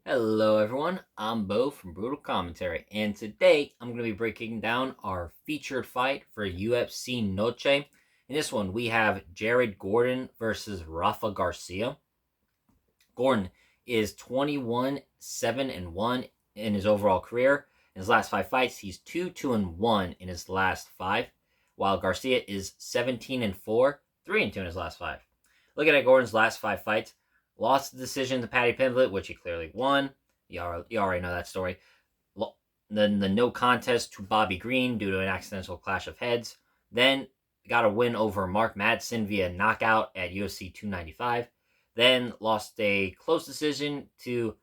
Hello everyone, I'm Bo from Brutal Commentary, and today I'm going to be breaking down our featured fight for UFC Noche. In this one, we have Jared Gordon versus Rafa Garcia. Gordon is 21 7 and 1 in his overall career. In his last five fights, he's 2 and 1 in his last five, while Garcia is 17 and 4, 3 and 2 in his last five. Looking at Gordon's last five fights, lost the decision to Paddy Pimblett, which he clearly won. You already know that story. Then the no contest to Bobby Green due to an accidental clash of heads. Then got a win over Mark Madsen via knockout at UFC 295. Then lost a close decision to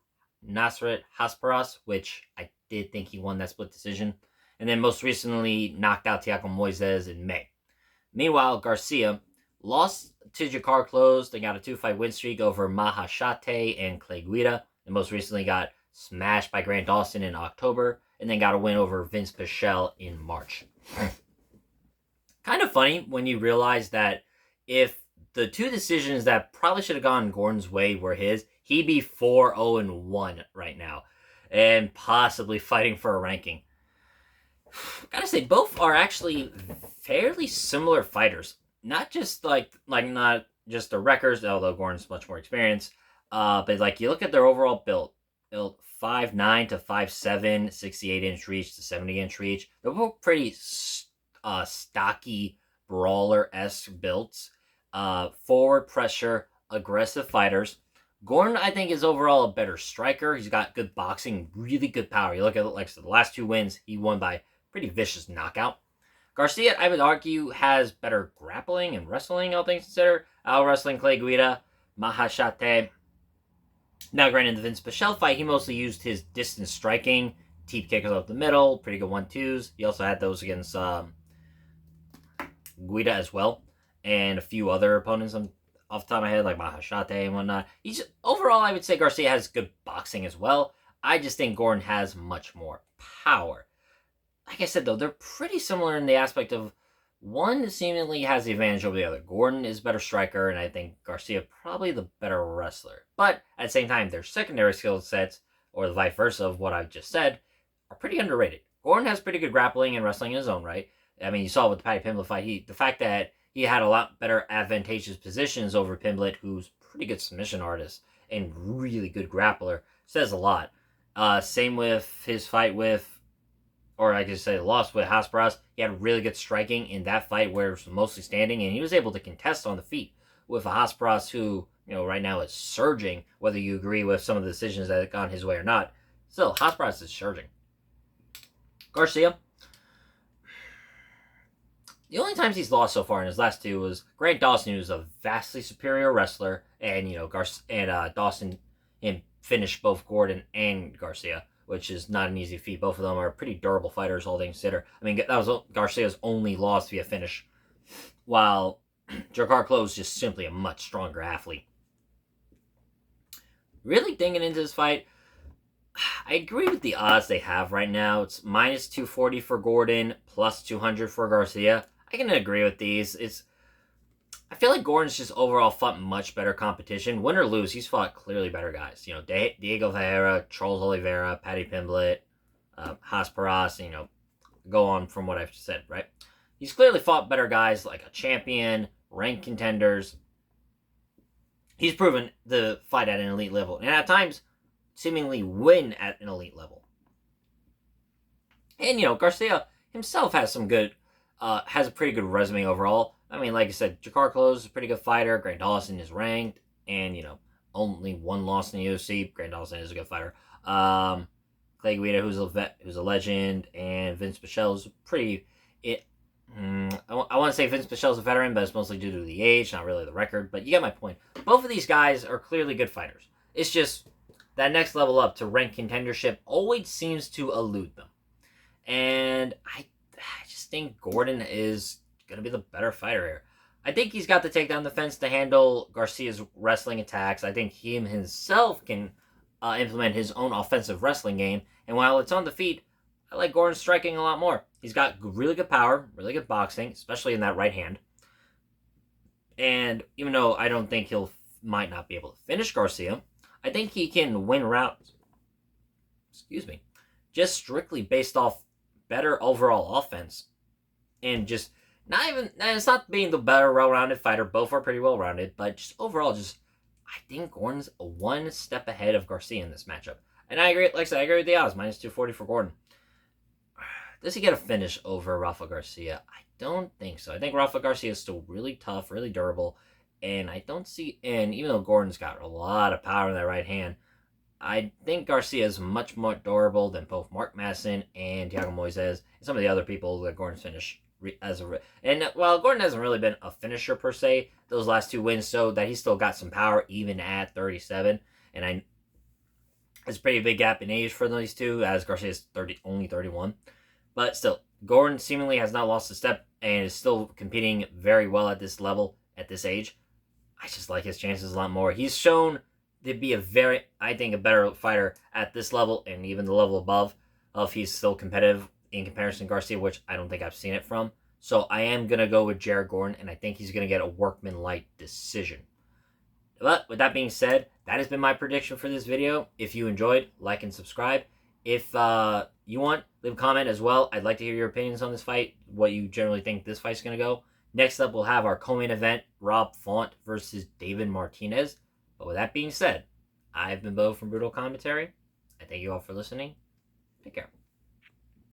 Nasrat Hasparas, which I did think he won that split decision. And then most recently knocked out Tiago Moises in May. Meanwhile, Garcia lost to Jakar Close. They got a 2-fight win streak over Mahashate and Clay Guida. And most recently got smashed by Grant Dawson in October. And then got a win over Vince Pichel in March. Kind of funny when you realize that if the two decisions that probably should have gone Gordon's way were his, he'd be 4-0-1 right now. And possibly fighting for a ranking. Gotta say, both are actually fairly similar fighters. Not just not just their records, although Gordon's much more experienced. But like you look at their overall build 5'9" to 5'7", 68-inch reach to 70-inch reach. They're both pretty stocky brawler-esque builds. Forward pressure, aggressive fighters. Gordon, I think, is overall a better striker. He's got good boxing, really good power. You look at like the last two wins, he won by pretty vicious knockout. Garcia, I would argue, has better grappling and wrestling, all things considered. Out wrestling Clay Guida, Mahashate. Now, granted, the Vince Pichel fight, he mostly used his distance striking, teep kickers up the middle, pretty good 1-2s. He also had those against Guida as well, and a few other opponents off the top of my head, like Mahashate and whatnot. Overall, I would say Garcia has good boxing as well. I just think Gordon has much more power. Like I said, though, they're pretty similar in the aspect of one seemingly has the advantage over the other. Gordon is a better striker, and I think Garcia probably the better wrestler. But at the same time, their secondary skill sets, or the vice versa of what I've just said, are pretty underrated. Gordon has pretty good grappling and wrestling in his own right. I mean, you saw with the Paddy Pimblett fight, the fact that he had a lot better advantageous positions over Pimblett, who's a pretty good submission artist and really good grappler, says a lot. Same with his fight with, or I could say lost with Hasparas. He had really good striking in that fight where it was mostly standing, and he was able to contest on the feet with a Hasparas who, right now is surging, whether you agree with some of the decisions that have gone his way or not. Still, Hasparas is surging. Garcia, the only times he's lost so far in his last two was Grant Dawson, who's a vastly superior wrestler, and Dawson finished both Gordon and Garcia, which is not an easy feat. Both of them are pretty durable fighters, all things considered. I mean, that was Garcia's only loss via finish, while Jakar Close is just simply a much stronger athlete. Really digging into this fight, I agree with the odds they have right now. It's minus 240 for Gordon, plus 200 for Garcia. I can agree with these. I feel like Gordon's just overall fought much better competition. Win or lose, he's fought clearly better guys. Diego Ferreira, Charles Oliveira, Paddy Pimblett, Hasparas, go on from what I've said, right? He's clearly fought better guys like a champion, ranked contenders. He's proven to fight at an elite level, and at times, seemingly win at an elite level. And, Garcia himself has has a pretty good resume overall. I mean, like I said, Jakar Close is a pretty good fighter. Grant Dawson is ranked, and, only one loss in the UFC. Grant Dawson is a good fighter. Clay Guida, who's a legend, and Vince Pichel is pretty... I want to say Vince Pichel's a veteran, but it's mostly due to the age, not really the record. But you get my point. Both of these guys are clearly good fighters. It's just that next level up to ranked contendership always seems to elude them. And I just think Gordon is going to be the better fighter here. I think he's got the takedown defense to handle Garcia's wrestling attacks. I think he himself can implement his own offensive wrestling game. And while it's on the feet, I like Gordon striking a lot more. He's got really good power, really good boxing, especially in that right hand. And even though I don't think might not be able to finish Garcia, I think he can win rounds excuse me, just strictly based off better overall offense and just not even, and it's not being the better well-rounded fighter. Both are pretty well-rounded, but just overall, just I think Gordon's one step ahead of Garcia in this matchup. And I agree, like I said, I agree with the odds, minus 240 for Gordon. Does he get a finish over Rafa Garcia? I don't think so. I think Rafa Garcia is still really tough, really durable, and I don't see. And even though Gordon's got a lot of power in that right hand, I think Garcia is much more durable than both Mark Madsen and Thiago Moises and some of the other people that Gordon's finished as a. And while Gordon hasn't really been a finisher per se, those last two wins show that he's still got some power even at 37. And it's a pretty big gap in age for these two, as Garcia is only 31. But still, Gordon seemingly has not lost a step and is still competing very well at this level, at this age. I just like his chances a lot more. He's shown to be a better fighter at this level and even the level above. If he's still competitive in comparison to Garcia, which I don't think I've seen it from. So I am going to go with Jared Gordon, and I think he's going to get a workmanlike decision. But with that being said, that has been my prediction for this video. If you enjoyed, like and subscribe. If you want, leave a comment as well. I'd like to hear your opinions on this fight, what you generally think this fight's going to go. Next up, we'll have our co-main event, Rob Font versus David Martinez. But with that being said, I've been Bo from Brutal Commentary. I thank you all for listening. Take care.